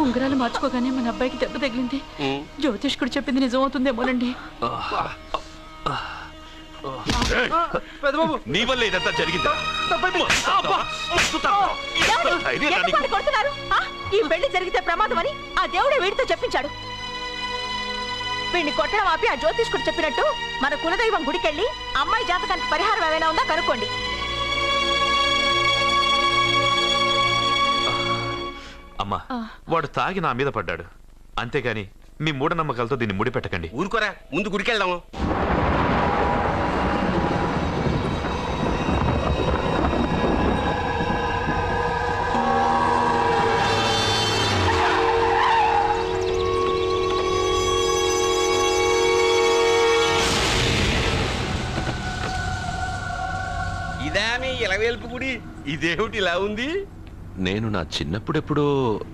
ఉంగరాలు మార్చుకోగానే మన అబ్బాయికి దెబ్బ తగిలింది. జ్యోతిష్కుడు చెప్పింది నిజమవుతుందేమోనండి. నీ వల్ల ఇదంతా జరిగిందా? ఈ పెళ్లి జరిగితే ప్రమాదం అని ఆ దేవుడే వీడితో చెప్పించాడు. వీడిని కొట్టడం ఆపి ఆ జ్యోతిష్కుడు చెప్పినట్టు మన కులదైవం గుడికెళ్ళి అమ్మాయి జాతకానికి పరిహారం ఏమైనా ఉందా కనుక్కోండి. అమ్మా, వాడు తాగి నా మీద పడ్డాడు, అంతేగాని మీ మూఢనమ్మకాలతో దీన్ని ముడిపెట్టకండి. ఊరుకోరా, ముందు గుడికెళ్దాము. ఇదా మీ ఇలవేల్పు గుడి? ఇదేమిటి ఇలా ఉంది? నేను నా చిన్నప్పుడెప్పుడో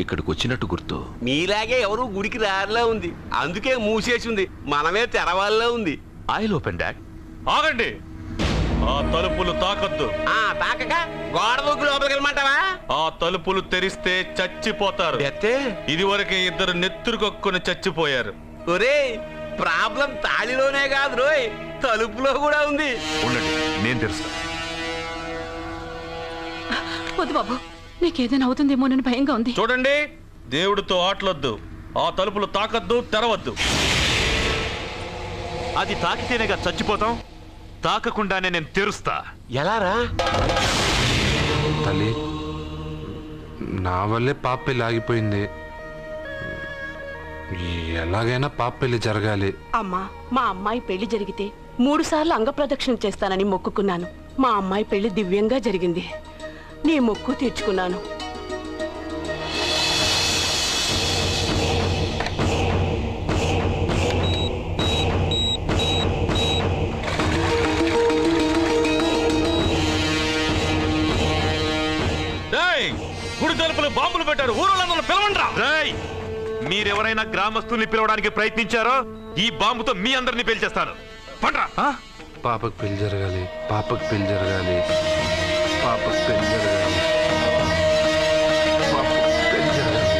ఇక్కడికి వచ్చినట్టు గుర్తు. మీలాగే ఎవరు గుడికి రారులా ఉంది, అందుకే మూసేసి ఉంది. మనమే తెరవాళ్ళలో ఉంది. I'll open dad. ఆగండి, ఆ తలుపులు తాకద్దు. తాకక గోడ దూకి లోపలికి వెళ్ళమంటావా? ఆ తలుపులు తెరిస్తే చచ్చిపోతారు. ఇదివరకే ఇద్దరు నెత్తురు కొక్కుని చచ్చిపోయారు. ఒరే, ప్రాబ్లం తాళిలోనే కాదు రోయ్, తలుపులో కూడా ఉంది. ఉండండి, నేను తెరుస్తా. వద్దు బాబు, నీకేదైనా అవుతుందేమోనని భయంగా ఉంది. చూడండి, దేవుడితో ఆటలొద్దు. ఆ తలుపులు తాకద్దు, తెరవద్దు. అది తాకితేనేగా చచ్చిపోతాం, తాకకుండానే నేను తెరుస్తా. ఎలారా? తల్లి, నా వల్లే పాప పెళ్లి ఆగిపోయింది. ఎలాగైనా పాప పెళ్లి జరగాలి. అమ్మా, మా అమ్మాయి పెళ్లి జరిగితే 3 సార్లు అంగప్రదక్షిణ చేస్తానని మొక్కుకున్నాను. మా అమ్మాయి పెళ్లి దివ్యంగా జరిగింది. నీ మొక్కు తీర్చుకున్నాను. గుడి తలుపులు బాంబులు పెట్టారు, ఊరోళ్ళందరూ పిలవండ్రా. మీరెవరైనా గ్రామస్తుల్ని పిలవడానికి ప్రయత్నించారో ఈ బాంబుతో మీ అందరినీ పేల్చేస్తాను. పండ్రా. పాపకు పెళ్లి జరగాలి, పాపకు పెళ్లి జరగాలి, పాపకు పెళ్లి జరగాలి, పాపకు పెళ్లి జరగాలి.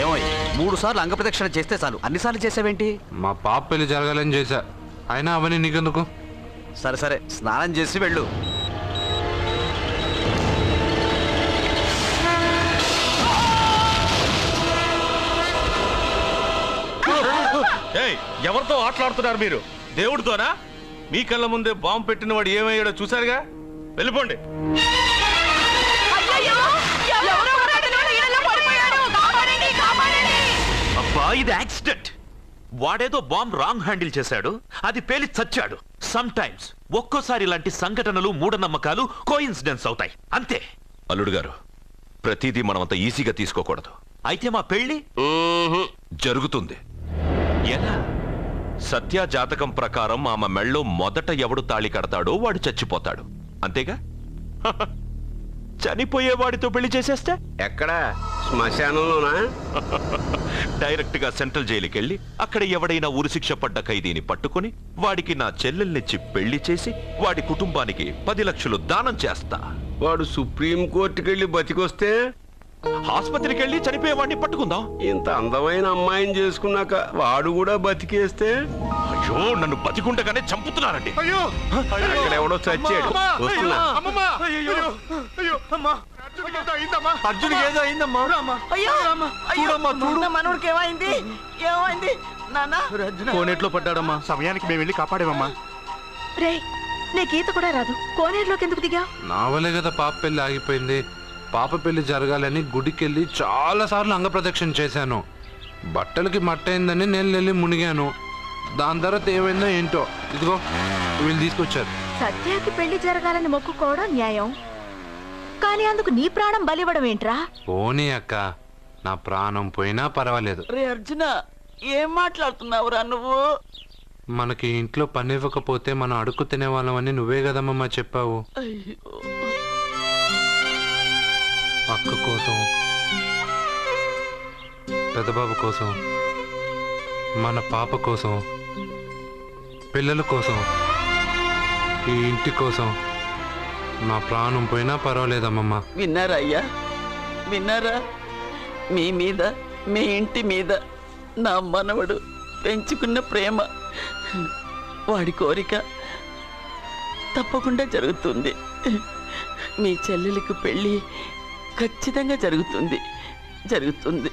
ఏమో 3 సార్లు అంగప్రదక్షిణ చేస్తే చాలు, అన్నిసార్లు చేసావేంటి? మా పాప పెళ్లి జరగాలని చేశా, అయినా అవన్నీ నీకెందుకు? సరే సరే, స్నానం చేసి వెళ్ళు. ఎవరితో ఆటలాడుతున్నారు మీరు? దేవుడితోనా? మీ కళ్ళ ముందే బాంబు పెట్టిన వాడు ఏమయ్యాడో చూసారుగా. వెళ్ళిపోండి. అబ్బా, ఇది యాక్సిడెంట్. వాడేదో బాంబ్ రాంగ్ హ్యాండిల్ చేశాడు, అది పేలి చచ్చాడు. సమ్ టైమ్స్ ఒక్కోసారి ఇలాంటి సంఘటనలు మూఢనమ్మకాలు కోఇన్సిడెన్స్ అవుతాయి, అంతే. అల్లుడు గారు, ప్రతిదీ మనమంత ఈజీగా తీసుకోకూడదు. అయితే మా పెళ్లి జరుగుతుంది. ఎలా? సత్య జాతకం ప్రకారం ఆమె మెళ్ళో మొదట ఎవడు తాళి కడతాడో వాడు చచ్చిపోతాడు, అంతేగా? చనిపోయేవాడితో పెళ్లి చేసేస్తే ఎక్కడా? శ్మశానంలోనా? డైరెక్ట్ గా సెంట్రల్ జైలుకి వెళ్ళి అక్కడ ఎవడైనా ఉరిశిక్ష పడ్డ ఖైదీని పట్టుకుని వాడికి నా చెల్లెల్నిచ్చి పెళ్లి చేసి వాడి కుటుంబానికి 10 లక్షలు దానం చేస్తా. వాడు సుప్రీం కోర్టుకి వెళ్ళి బతికొస్తే ఆసుపత్రికి వెళ్ళి చనిపోయేవాడిని పట్టుకుందాం. ఇంత అందమైన అమ్మాయిని చేసుకున్నాక వాడు కూడా బతికేస్తే? అయ్యో, నన్ను బతికుండగానే చంపుతున్నారండి. అక్కడ ఎవడో చచ్చాడు. వస్తున్నా. అర్జున్కి ఏదో అయిందమ్మా. మనోడికి ఏమైంది? ఏమైంది నాన్న? కోనేట్లో పడ్డాడమ్మా. సమయానికి మేము వెళ్ళి కాపాడేమమ్మా. రే, నీకు ఈత కూడా రాదు, కోనేరులోకి ఎందుకు దిగా? నా వల్లే కదా పాప పెళ్లి ఆగిపోయింది. పాప పెళ్లి జరగాలని గుడికెళ్ళి చాలా సార్లు అంగప్రదక్షిణ చేశాను. బట్టలకి మట్టయిందని నేను వెళ్ళి మునిగాను. దాని తర్వాత ఏమైందో ఏంటో, ఇదిగో వీళ్ళు తీసుకొచ్చారు. సత్యాకి పెళ్లి జరగాలని మొక్కుకోవడం న్యాయం, కానీ అందుకు నీ ప్రాణం బలివ్వడం ఏంట్రా? పోనీ అక్క, నా ప్రాణం పోయినా పర్వాలేదు. రే అర్జున, ఏం మాట్లాడుతున్నావురా నువ్వు? మనకి ఇంట్లో పని ఇవ్వకపోతే మనం అడుక్కు తినేవాళ్ళమని నువ్వే కదమ్మా చెప్పావు. అక్క కోసం, పెద్దబాబు కోసం మన పాప కోసం, పిల్లల కోసం, ఈ ఇంటి కోసం నా ప్రాణం పోయినా పర్వాలేదమ్మమ్మ. విన్నారా అయ్యా, విన్నారా? మీ మీద, మీ ఇంటి మీద నా మనవడు పెంచుకున్న ప్రేమ, వాడి కోరిక తప్పకుండా జరుగుతుంది. మీ చెల్లెలకు పెళ్ళి ఖచ్చితంగా జరుగుతుంది, జరుగుతుంది.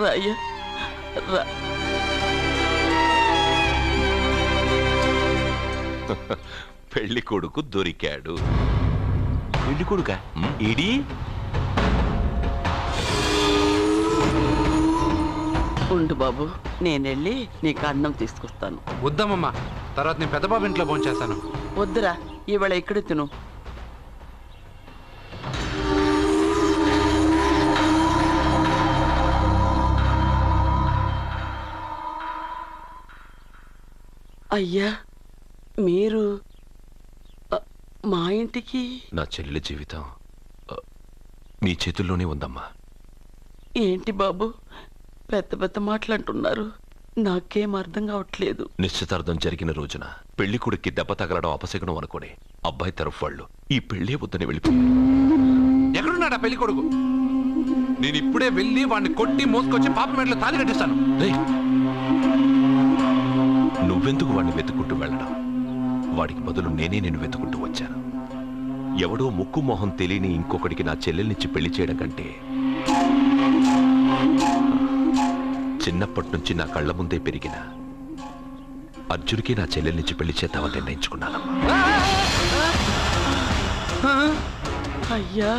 రాయ్యా రా. పెళ్లి కొడుకు దొరికాడు. పెళ్లి కొడుక ఇడి ఉండు బాబు, నేనెళ్ళి నీకు అన్నం తీసుకొస్తాను. వద్దమ్మమ్మ, తర్వాత నేను పెద్ద బాబు ఇంట్లో భోంచేస్తాను. వద్దురా, ఇవాళ ఇక్కడ తిను. అయ్యా, మీరు మా ఇంటికి? నా చెల్లెలి జీవితం మీ చేతుల్లోనే ఉందమ్మా. ఏంటి బాబు పెద్ద పెద్ద మాటలంటున్నారు? నాకేం అర్థం కావట్లేదు. నిశ్చితార్థం జరిగిన రోజున పెళ్లి కొడుక్కి దెబ్బ తగలడం అపశకునం అనుకుని అబ్బాయి తరఫు వాళ్ళు ఈ పెళ్లే వద్దని వెళ్ళిపోయి. ఎక్కడున్నాడా పెళ్లి కొడుకు? నేను ఇప్పుడే వెళ్ళి వాడిని కొట్టి మోసుకొచ్చి పాప మెడలో తాళి కట్టిస్తాను. నువ్వెందుకు వాడిని వెతుక్కుంటూ వెళ్ళడం? వాడికి బదులు నేనే నేను వెతుకుంటూ వచ్చాను. ఎవడో ముక్కు మొహం తెలియని ఇంకొకడికి నా చెల్లెల్నిచ్చి పెళ్లి చేయడం కంటే చిన్నప్పటి నుంచి నా కళ్ళ ముందే పెరిగిన అర్జున్కి నా చెల్లెల్నిచ్చి పెళ్లి చేద్దామని నిర్ణయించుకున్నానమ్మా. అయ్యా,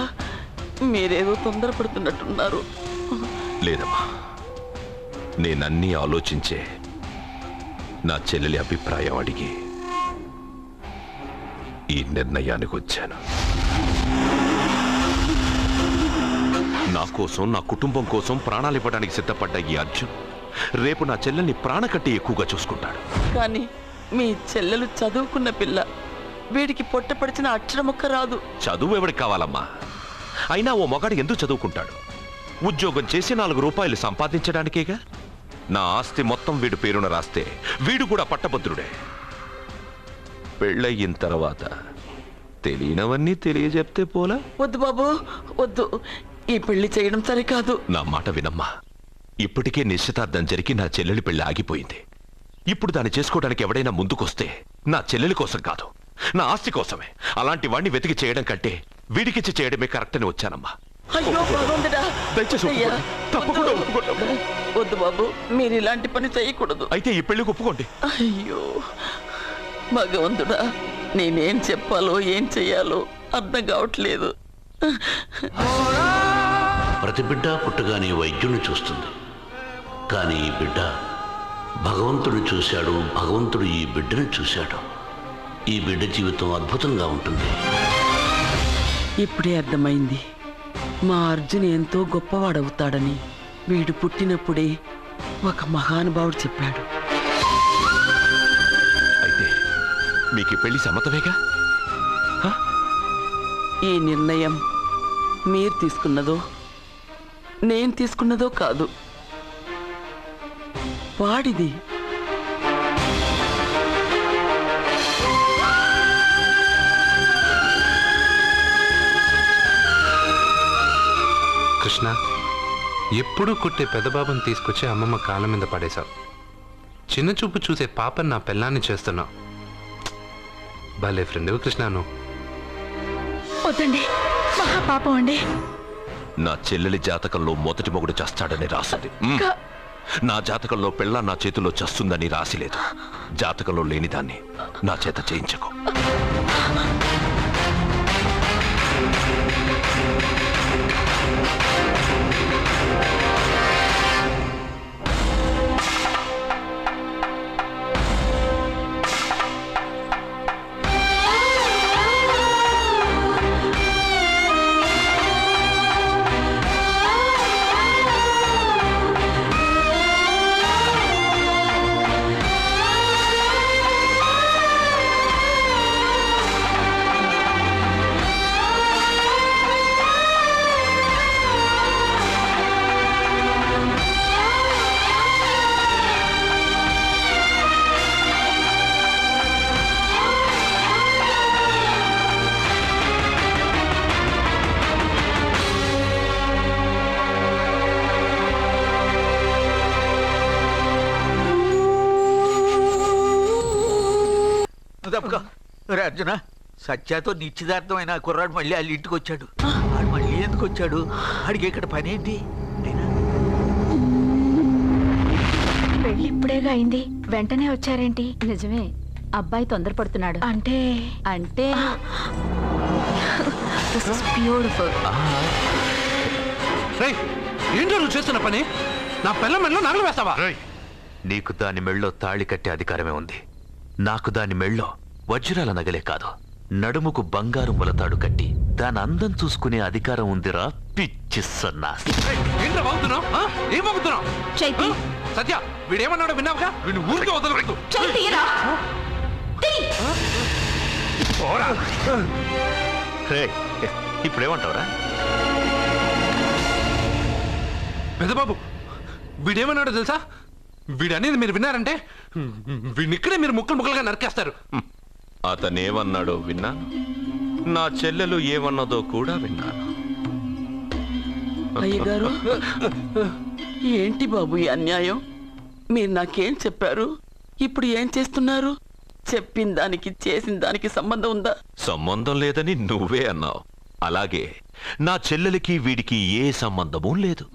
మీరేదో తొందరపడుతున్నట్టున్నారు. లేదమ్మా, నేనన్నీ ఆలోచించే నా చెల్లెలి అభిప్రాయం అడిగి ఈ నిర్ణయానికి వచ్చాను. నా కోసం, నా కుటుంబం కోసం ప్రాణాలు ఇవ్వడానికి సిద్ధపడ్డ ఈ అర్జున్ రేపు నా చెల్లెల్ని ప్రాణకట్టి ఎక్కువగా చూసుకుంటాడు. కానీ మీ చెల్లెలు చదువుకున్న పిల్ల, వీడికి పొట్టపడిచిన అక్షరముక్క రాదు. చదువు ఎవడికి కావాలమ్మా? అయినా ఓ మగాడు ఎందుకు చదువుకుంటాడు? ఉద్యోగం చేసి 4 రూపాయలు సంపాదించడానికేగా. నా ఆస్తి మొత్తం వీడు పేరున రాస్తే వీడు కూడా పట్టభద్రుడే. పెళ్ళయిన తర్వాత తెలియనవన్నీ తెలియజెప్తే పోలా? వద్దు బాబు, వద్దు. ఈ పెళ్లి చేయడం సరికాదు. నా మాట వినమ్మా. ఇప్పటికే నిశ్చితార్థం జరిగి నా చెల్లెలి పెళ్లి ఆగిపోయింది. ఇప్పుడు దాన్ని చేసుకోవడానికి ఎవడైనా ముందుకొస్తే నా చెల్లెలి కోసం కాదు, నా ఆస్తి కోసమే. అలాంటి వాడిని వెతికి చేయడం కంటే వీడికిచ్చి చేయడమే కరెక్ట్ అని వచ్చానమ్మా. అయ్యో భగవంతుడా, దయచేసి అయ్యా, తప్పకుండా వద్దు. ఒప్పుకోండి. వద్దు బాబు, మీరు ఇలాంటి పని చేయకూడదు. అయితే ఈ పెళ్లికి ఒప్పుకోండి. అయ్యో భగవంతుడా, నేనేం చెప్పాలో ఏం చెయ్యాలో అర్థం కావట్లేదు. ప్రతి బిడ్డ పుట్టగానే వైద్యుని చూస్తుంది, కానీ ఈ బిడ్డ భగవంతుడు చూశాడు, భగవంతుడు ఈ బిడ్డను చూశాడు. ఈ బిడ్డ జీవితం అద్భుతంగా ఉంటుంది. ఇప్పుడే అర్థమైంది, మా అర్జున్ ఎంతో గొప్పవాడవుతాడని. వీడు పుట్టినప్పుడే ఒక మహానుభావుడు చెప్పాడు. అయితే మీకు పెళ్లి సమ్మతమేగా? ఈ నిర్ణయం మీరు తీసుకున్నదో నేను తీసుకున్నదో కాదు, వాడిది. కృష్ణ, ఎప్పుడూ కొట్టే పెద్దబాబుని తీసుకొచ్చి అమ్మమ్మ కాళ్ళ మీద పడేశావు. చిన్న చూపు చూసే పాపని నా పెళ్ళాన్ని చేస్తున్నావు. భలే ఫ్రెండ్ కృష్ణను. వద్దండి, మహాపాపం అండి. నా చెల్లెలి జాతకంలో మొదటి మొగుడు చేస్తాడని రాసింది. నా జాతకంలో పెళ్ళ నా చేతిలో చస్తుందని రాసిలేదు. జాతకంలో లేనిదాన్ని నా చేత చేయించకు. అర్జున, సత్యాతో నిశ్చితార్థమైన కుర్రాడు మళ్ళీ వాళ్ళ ఇంటికి వచ్చాడు. వాడు మళ్ళీ ఎందుకు వచ్చాడు? వాడికి ఇక్కడ పని ఏంటి? అయినా పెళ్లి ఇప్పుడేగా అయింది, వెంటనే వచ్చారేంటి? నిజమే, అబ్బాయి తొందరపడుతున్నాడు. అంటే అంటే బ్యూటిఫుల్. ఏంటో నువ్వు చేస్తున్న పని? నా పిల్ల మెళ్ళో నగలు వేస్తావా? నీకు దాని మెళ్ళో తాళి కట్టే అధికారమే ఉంది. నాకు దాని మెళ్ళో వజ్రాల నగలే కాదు, నడుముకు బంగారు ములతాడు కట్టి దాని అందం చూసుకునే అధికారం ఉందిరా పిచ్చి సన్నాసి. ఏంట్రా బాగుతున్నావు? ఏం బాగుతున్నావు? చైతి, సత్య వీడేమన్నాడో విన్నావుగా? వీడిని ఊరికే వదలలేదు. ఇప్పుడేమంటావురా? పెద్దబాబు వీడేమన్నాడో తెలుసా? వీడనేది మీరు విన్నారంటే వీడిని ఇక్కడే మీరు ముక్కలు ముక్కలుగా నరికేస్తారు. అతనేమన్నాడో విన్నాను, నా చెల్లెలు ఏమన్నదో కూడా విన్నాను. అయ్యగారు, ఏంటి బాబు ఈ అన్యాయం? మీరు నాకేం చెప్పారు? ఇప్పుడు ఏం చేస్తున్నారు? చెప్పిన దానికి చేసిన దానికి సంబంధం ఉందా? సంబంధం లేదని నువ్వే అన్నావు. అలాగే నా చెల్లెలికి వీడికి ఏ సంబంధమూ లేదు.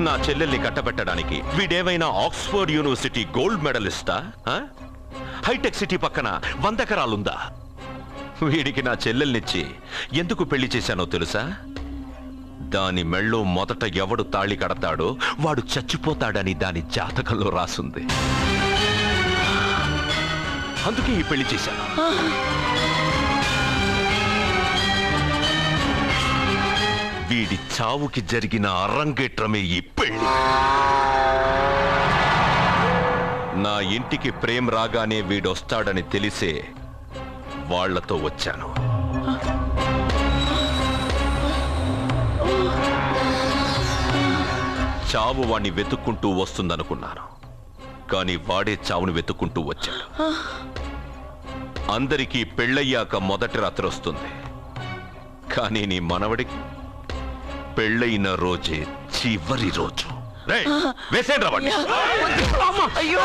నా చెల్లెల్ని కట్టబెట్టడానికి వీడేమైనా ఆక్స్ఫర్డ్ యూనివర్సిటీ గోల్డ్ మెడలిస్టా? హైటెక్ సిటీ పక్కన 100 ఎకరాలుందా? వీడికి నా చెల్లెల్నిచ్చి ఎందుకు పెళ్లి చేశానో తెలుసా? దాని మెళ్ళో మొదట ఎవడు తాళి కడతాడో వాడు చచ్చిపోతాడని దాని జాతకంలో రాసుంది. అందుకే ఈ పెళ్లి చేశాను. వీడి చావుకి జరిగిన అరంగేట్రమే ఈ పెళ్లి. నా ఇంటికి ప్రేమ్ రాగానే వీడొస్తాడని తెలిసే వాళ్లతో వచ్చాను. చావు వాణ్ణి వెతుక్కుంటూ వస్తుందనుకున్నాను, కానీ వాడే చావుని వెతుక్కుంటూ వచ్చాడు. అందరికీ పెళ్ళయ్యాక మొదటి రాత్రి వస్తుంది, కానీ నీ మనవడికి పెళ్ళైన రోజే చివరి రోజు. వేసేంద్ర అయ్యో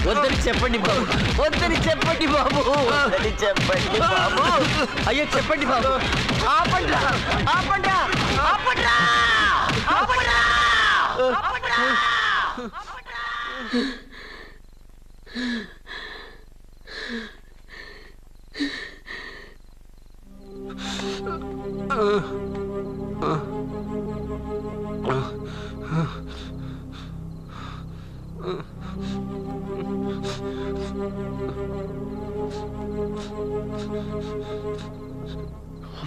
వద్దని చెప్పండి బాబు, వద్దని చెప్పండి బాబు, వద్దని చెప్పండి బాబు. అయ్యో చెప్పండి బాబు. ఆపండ్రా, ఆపండ్రా, ఆపండ్రా, ఆపండ్రా.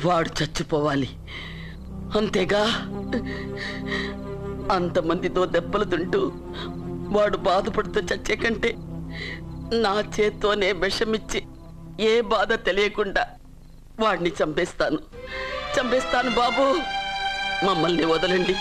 వాడు చచ్చిపోవాలి అంతేగా. అంతమందితో దెబ్బలు తింటూ వాడు బాధపడుతూ చచ్చే కంటే నా చేత్తోనే విషమిచ్చి ఏ బాధ తెలియకుండా వాడిని చంపేస్తాను, చంపేస్తాను బాబు. మమ్మల్ని వదలండి.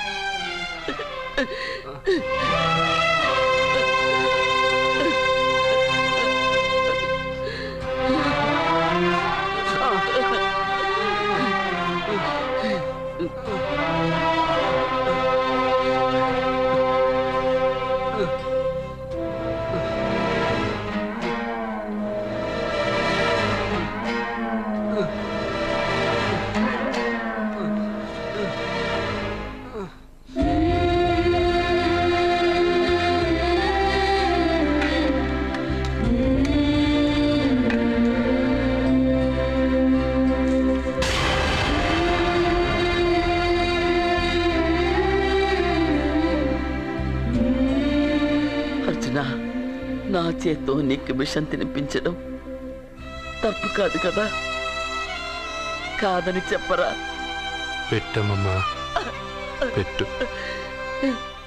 నా చేత్తో నీకు విషం తినిపించడం తప్పు కాదు కదా? కాదని చెప్పరా? పెట్టమ్మా, పెట్టు.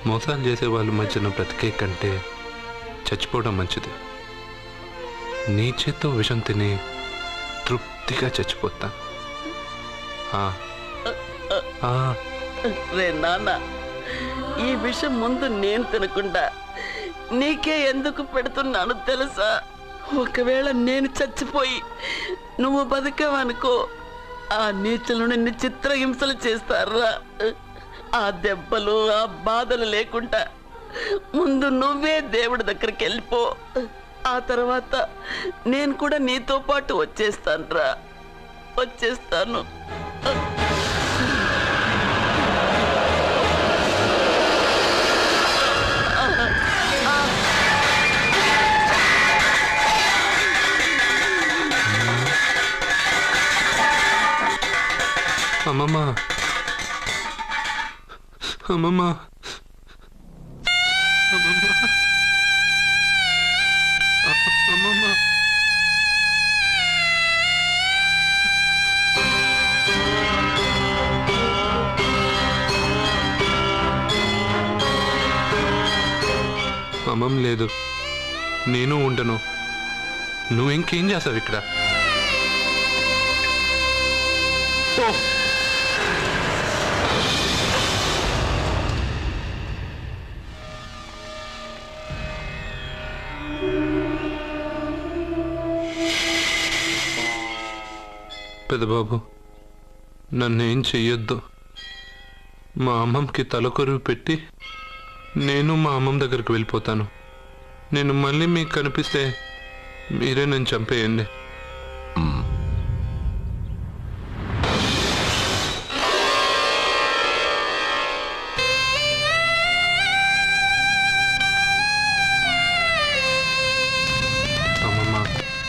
మోసాలు చేసే వాళ్ళ మధ్యన బ్రతికే కంటే చచ్చిపోవడం మంచిది. నీ చేత్తో విషం తిని తృప్తిగా చచ్చిపోతా. రే నాన్న, ఈ విషయం ముందు నేను తినకుండా నీకే ఎందుకు పెడుతున్నాను తెలుసా? ఒకవేళ నేను చచ్చిపోయి నువ్వు బతకవనుకో, ఆ నీచులు నిన్ను చిత్రహింసలు చేస్తారా? ఆ దెబ్బలు ఆ బాధలు లేకుండా ముందు నువ్వే దేవుడి దగ్గరికి వెళ్ళిపో. ఆ తర్వాత నేను కూడా నీతో పాటు వచ్చేస్తానురా, వచ్చేస్తాను. అమ్మమ్మ, అమ్మమ్మ, అమ్మమ్మ, అమ్మమ్మ. అమ్మమ్మ లేదు, నేను ఉండను. నువ్వు ఇంకేం చేస్తావు ఇక్కడ? పెద్దబాబు, నన్నేం చెయ్యొద్దు. మా అమ్మమ్మకి తలకొరువు పెట్టి నేను మా అమ్మమ్మ దగ్గరికి వెళ్ళిపోతాను. నేను మళ్ళీ మీకు కనిపిస్తే మీరే నన్ను చంపేయండి. అమ్మమ్మ,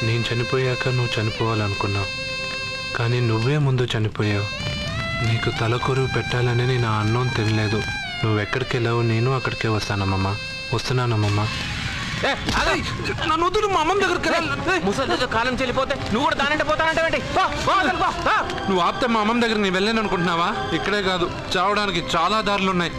నేను చనిపోయాక నువ్వు చనిపోవాలనుకున్నావు, కానీ నువ్వే ముందు చనిపోయావు. నీకు తలకొరువు పెట్టాలని నేను ఆ అన్నం తినలేదు. నువ్వెక్కడికి వెళ్ళావు, నేను అక్కడికే వస్తానమ్మమ్మ. వస్తున్నానమ్మమ్మ. నన్ను వద్దు, మా అమ్మమ్మ దగ్గరికి ముసలి కాలం చెల్లిపోతే నువ్వు కూడా దానంటే పోతానంటే నువ్వు ఆపితే మా అమ్మమ్మ దగ్గర నేను వెళ్ళాను అనుకుంటున్నావా? ఇక్కడే కాదు, చావడానికి చాలా దారులు ఉన్నాయి.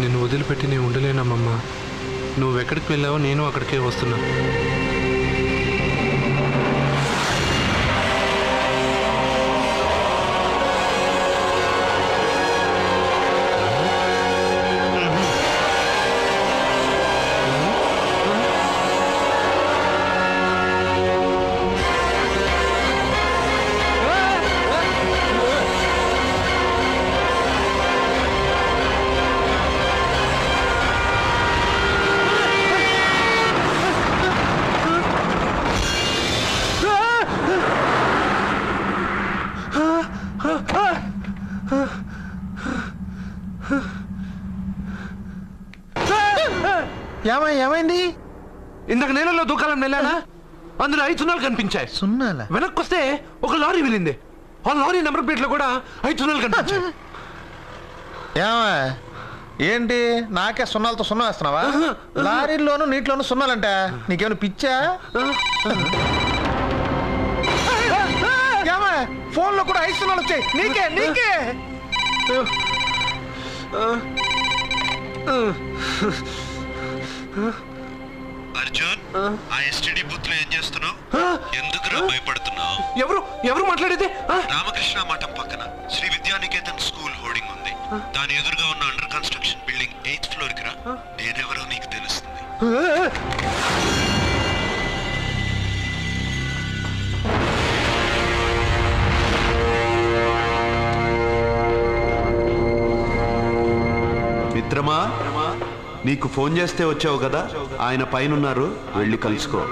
నిన్ను వదిలిపెట్టి నేను ఉండలేనమ్మమ్మా. నువ్వెక్కడికి వెళ్ళావో నేను అక్కడికే వస్తున్నా. ఏమైంది? ఇందాక నేలలో దూకాలని వెళ్ళానా, అందులో 5 సున్నాలు కనిపించాయి. సున్నాలా? వెనక్కి వస్తే ఒక లారీ వెళ్ళింది. ఆ లారీ నెంబర్ ప్లేట్ లో కూడా 5 సున్నాలు కనిపించాయి. ఏంటి నాకే సున్నాలతో సున్నా వేస్తున్నావా? లారీల్లోనూ నీటిలోనూ సున్నాలంట. నీకేమైనా పిచ్చా? ఫోన్ లో కూడా 5 సున్నాలు వచ్చాయి. నీకే నీకే అర్జున్, ఆ ఎస్టీడీ బూత్ లో ఏం చేస్తున్నావు? ఎందుకురా భయపడుతున్నావు? ఎవరు మాట్లాడేది? రామకృష్ణ మఠం పక్కన శ్రీ విద్యానికేతన్ స్కూల్ హోర్డింగ్ ఉంది. దాని ఎదురుగా ఉన్న under construction building 8th floor కి రా. నేనెవరో నీకు తెలుస్తుంది. మిత్రమా, నీకు ఫోన్ చేస్తే వచ్చావు కదా, ఆయన పైనున్నారు, వెళ్ళి కలుసుకో.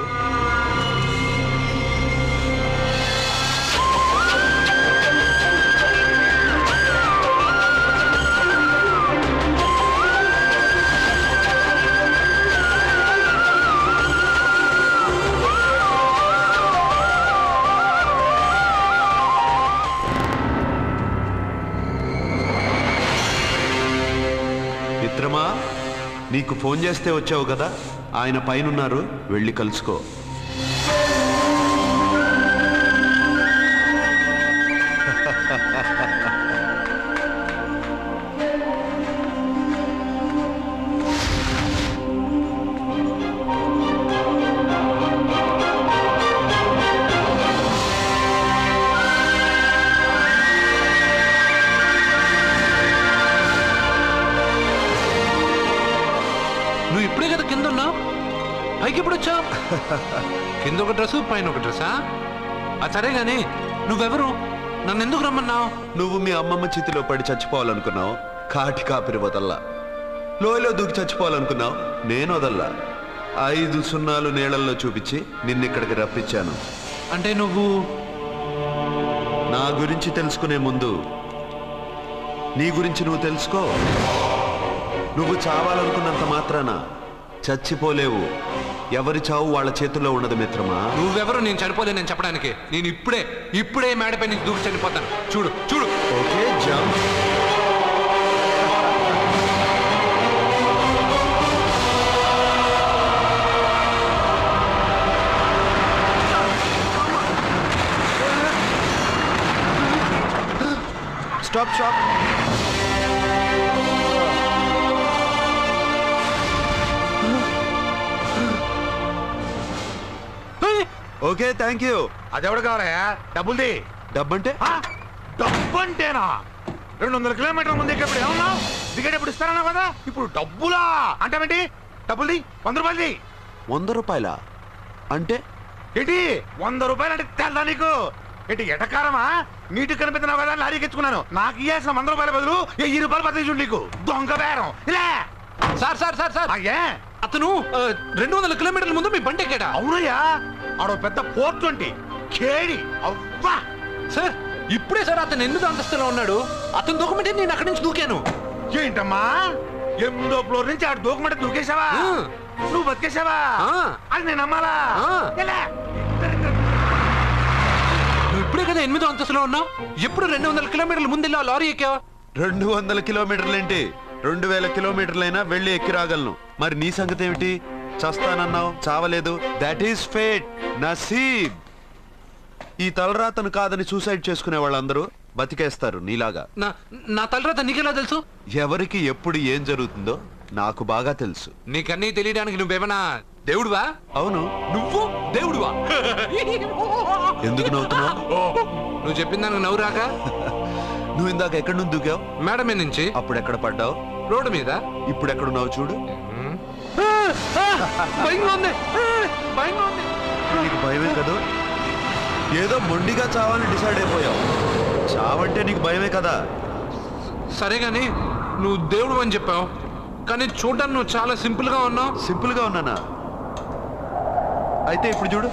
మిత్రమా, నీకు ఫోన్ చేస్తే వచ్చావు కదా, ఆయన పైనున్నారు, వెళ్ళి కలుసుకో. పైకి ఎప్పుడు వచ్చావు? కింద ఒక డ్రెస్ పైన ఒక డ్రెస్సా? సరే గాని నువ్వెవరు? నన్ను ఎందుకు రమ్మన్నావు? నువ్వు మీ అమ్మమ్మ చేతిలో పడి చచ్చిపోవాలనుకున్నావు, కాటి కాపిరి వదల్లా. లోయలో దూకి చచ్చిపోవాలనుకున్నావు, నేను వదల్లా. 5 సున్నాలు నీళ్ళల్లో చూపించి నిన్నిక్కడికి రప్పించాను. అంటే నువ్వు నా గురించి తెలుసుకునే ముందు నీ గురించి నువ్వు తెలుసుకో. నువ్వు చావాలనుకున్నంత మాత్రాన చచ్చిపోలేవు. ఎవరి చావు వాళ్ళ చేతుల్లో ఉండదు మిత్రమా. నువ్వెవరు నేను చనిపోలే నేను చెప్పడానికి? నేను ఇప్పుడే మేడపై నుంచి దూకి చనిపోతాను. చూడు చూడు. Okay jump. Stop stop. Okay thank you. అదెవడు కావాలయా? డబ్బుల్ది. డబ్బంటే? డబ్బు అంటేనా? 200 కిలోమీటర్ల ముందు ఎక్కడప్పుడు ఏమన్నావు? దిగేటప్పుడు ఇస్తారన్నావు కదా, ఇప్పుడు డబ్బులా అంటావేంటి? డబ్బుల్ది. 100 రూపాయలది. 100 రూపాయలా? అంటే ఏంటి 100 రూపాయలు అంటే తెల్దా నీకు? ఏంటి ఎటకారమా? నీటి కనిపిస్తున్నావు కదా లారీకి ఎచ్చుకున్నాను. నాకు ఇయ్యాల్సిన 100 రూపాయల బదులు 1000 రూపాయలు బదిలీ చూడు నీకు. దొంగ బేరం. ఇలా సార్ అయ్యే అతను 200 కిలోమీటర్ల ముందు మీ బండి ఎక్కాడా? అవునయ్యా, ఆడో పెద్ద 420 కేడి. అవ్వా సార్ ఇప్పుడే సార్ అతను 8వ అంతస్తులో ఉన్నాడు. అతను దూకమంటే నేను అక్కడి నుంచి దూకాను. ఏంటమ్మా 8వ ఫ్లోర్ నుంచి ఆడు దూకమంటే దూకేశావా? నువ్వు బతికేశావా? అది నేను నమ్మాలా? నువ్వు ఇప్పుడే కదా 8వ అంతస్తులో ఉన్నావు. ఎప్పుడు 200 కిలోమీటర్ల ముందు వెళ్ళి లారీ ఎక్కావా? 200 కిలోమీటర్లేంటి, 2000 కిలోమీటర్లైనా వెళ్ళి ఎక్కి రాగలను. మరి నీ సంగతి ఏమిటి? చస్తానన్నావు, చావలేదు. That is fate, నసీబ్. ఈ తలరాతను కాదని సూసైడ్ చేసుకునే వాళ్ళందరూ బతికేస్తారు నీలాగా. నా తలరాత నీకెలా తెలుసు? ఎవరికి ఎప్పుడు ఏం జరుగుతుందో నాకు బాగా తెలుసు. నీకన్నీ తెలియడానికి నువ్వేమన్నా దేవుడువా? అవును. నువ్వు దేవుడువా? ఎందుకు నవ్వుతున్నావు? నువ్వు చెప్పిన దానికి నవ్వు రాక? నువ్వు ఇందాక ఎక్కడి నుంచి దూకావు? మేడం మీద నుంచి. అప్పుడు ఎక్కడ పడ్డావు? రోడ్డు మీద. ఇప్పుడు ఎక్కడున్నావు చూడు. భయంగా ఉంది. నీకు భయమే కదా? ఏదో మొండిగా చావాలని డిసైడ్ అయిపోయావు. చావంటే నీకు భయమే కదా? సరే గాని నువ్వు దేవుడు అని చెప్పావు, కానీ చూడడానికి నువ్వు చాలా సింపుల్ గా ఉన్నావు. సింపుల్ గా ఉన్నానా? అయితే ఇప్పుడు చూడు.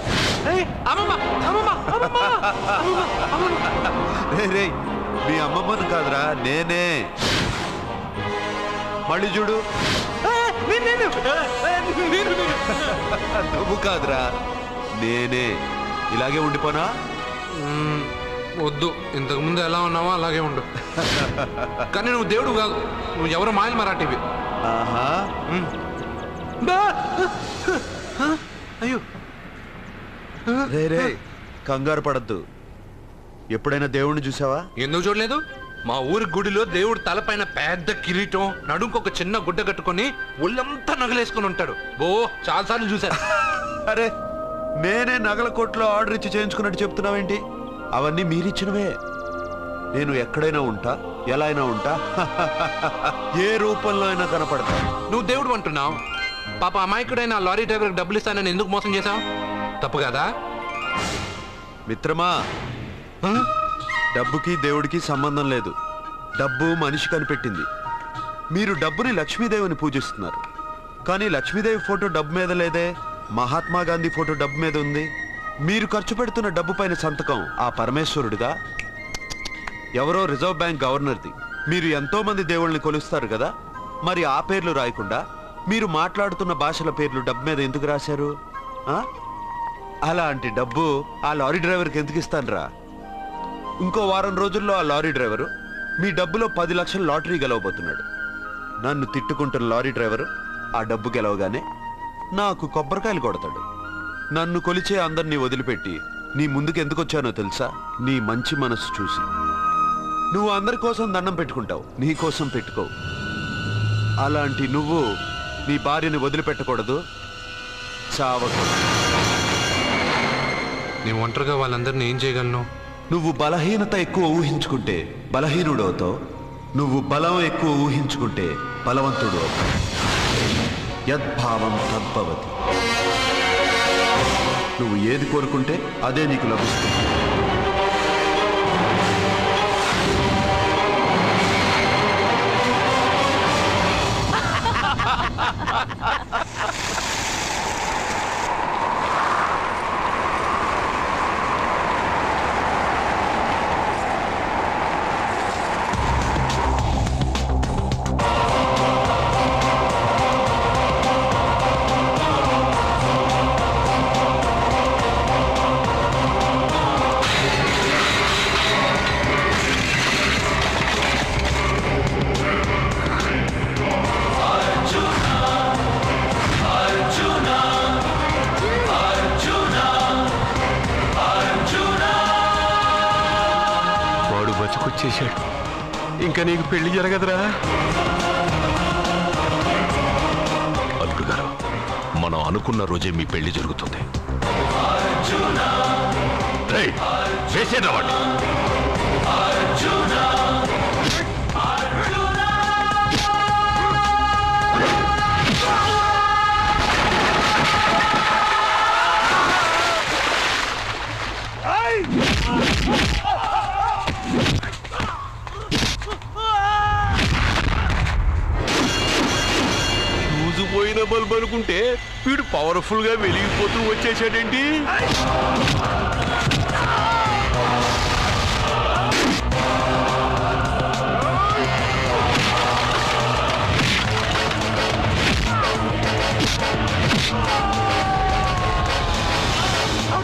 రే మీ అమ్మమ్మను కాదురా, నేనే. మళ్ళీ చూడు. నువ్వు కాదురా, నేనే. ఇలాగే ఉండిపోనా? వద్దు, ఇంతకు ముందు ఎలా ఉన్నావో అలాగే ఉండు. కానీ నువ్వు దేవుడు కాదు, నువ్వు ఎవరో మాయలు మరాఠీవి. ఆహా. అయ్యో రే కంగారు పడద్దు. ఎప్పుడైనా దేవుణ్ణి చూసావా? ఎందుకు చూడలేదు? మా ఊరి గుడిలో దేవుడు తలపైన పెద్ద కిరీటం, నడుంకొక చిన్న గుడ్డ కట్టుకొని ఒళ్ళంతా నగలేసుకుని ఉంటాడు. చాలాసార్లు చూశాను. అరే నేనే నగల కొట్లో ఆర్డర్ ఇచ్చి చేయించుకున్నట్టు చెప్తున్నావేంటి? అవన్నీ మీరిచ్చినవే. నేను ఎక్కడైనా ఉంటా, ఎలా అయినా ఉంటా, ఏ రూపంలో అయినా కనపడతా. నువ్వు దేవుడు అంటున్నావు. పాప అమాయకుడైన లారీ డ్రైవర్కి డబ్బులు ఇస్తానని ఎందుకు మోసం చేశావు? తప్పు కదా మిత్రమా? డబ్బుకి దేవుడికి సంబంధం లేదు. డబ్బు మనిషి కనిపెట్టింది. మీరు డబ్బుని లక్ష్మీదేవిని పూజిస్తున్నారు, కానీ లక్ష్మీదేవి ఫోటో డబ్బు మీద లేదే. మహాత్మా గాంధీ ఫోటో డబ్బు మీద ఉంది. మీరు ఖర్చు పెడుతున్న డబ్బు పైన సంతకం ఆ పరమేశ్వరుడిగా, ఎవరో రిజర్వ్ బ్యాంక్ గవర్నర్ది. మీరు ఎంతో మంది దేవుళ్ళని కొలుస్తారు కదా, మరి ఆ పేర్లు రాయకుండా మీరు మాట్లాడుతున్న భాషల పేర్లు డబ్బు మీద ఎందుకు రాశారు? అలాంటి డబ్బు ఆ లారీ డ్రైవర్కి ఎందుకు ఇస్తానురా? ఇంకో వారం రోజుల్లో ఆ లారీ డ్రైవరు మీ డబ్బులో 10 లక్షల లాటరీ గెలవబోతున్నాడు. నన్ను తిట్టుకుంటున్న లారీ డ్రైవరు ఆ డబ్బు గెలవగానే నాకు కొబ్బరికాయలు కొడతాడు. నన్ను కొలిచే అందరినీ వదిలిపెట్టి నీ ముందుకు ఎందుకు వచ్చానో తెలుసా? నీ మంచి మనసు చూసి. నువ్వు అందరి కోసం దండం పెట్టుకుంటావు, నీ కోసం పెట్టుకోవు. అలాంటి నువ్వు నీ భార్యని వదిలిపెట్టకూడదు, చావకూడదు. నీ ఒంటరిగా వాళ్ళందరినీ ఏం చేయగలను? నువ్వు బలహీనత ఎక్కువ ఊహించుకుంటే బలహీనుడు అవుతావు. నువ్వు బలం ఎక్కువ ఊహించుకుంటే బలవంతుడు అవుతావు. యద్భావం తద్భవతి. నువ్వు ఏది కోరుకుంటే అదే నీకు లభిస్తుంది. బతికొచ్చేశాడు. ఇంకా నీకు పెళ్లి జరగదురా. అల్లుడు గారు, మనం అనుకున్న రోజే మీ పెళ్లి జరుగుతుంది. వేసేద్దాం వాడిని. పోయిన బల్బు అనుకుంటే వీడు పవర్ఫుల్ గా వెలిగిపోతూ వచ్చేసాడేంటి?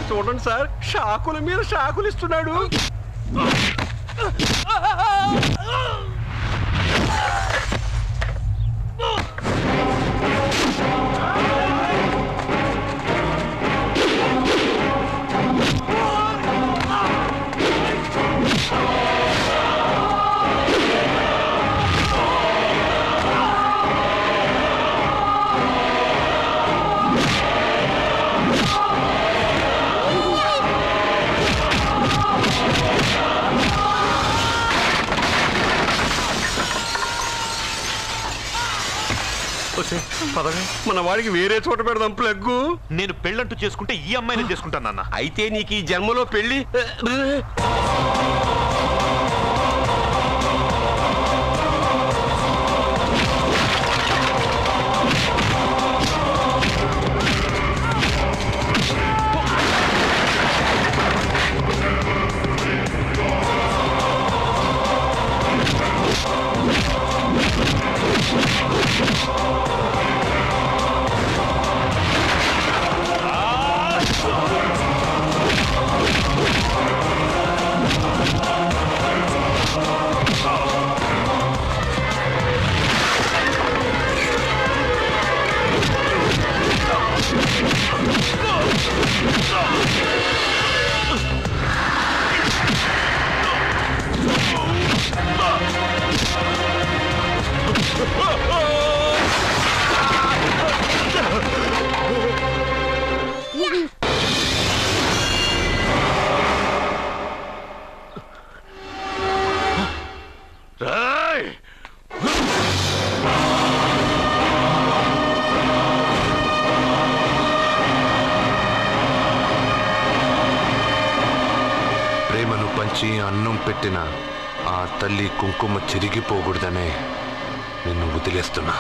చూడండి సార్, షాకుల మీద షాకులు ఇస్తున్నాడు. మన వాడికి వేరే చోట పెడదాం ప్లగ్గు. నేను పెళ్ళంటూ చేసుకుంటే ఈ అమ్మాయిని చేసుకుంటాను నాన్న. అయితే నీకు ఈ జన్మలో పెళ్లి ప్రేమను పంచి అన్నం పెట్టిన ఆ తల్లి కుంకుమ చెరిగిపోకూడదనే నిన్ను వదిలేస్తున్నా.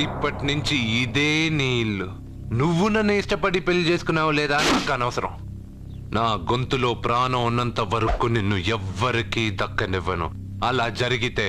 ఇప్పటి నుంచి ఇదే నీ ఇల్లు. నువ్వు నన్ను ఇష్టపడి పెళ్లి చేసుకున్నావు లేదా నాకు అనవసరం. నా గొంతులో ప్రాణం ఉన్నంత వరకు నిన్ను ఎవ్వరికీ దక్కనివ్వను. అలా జరిగితే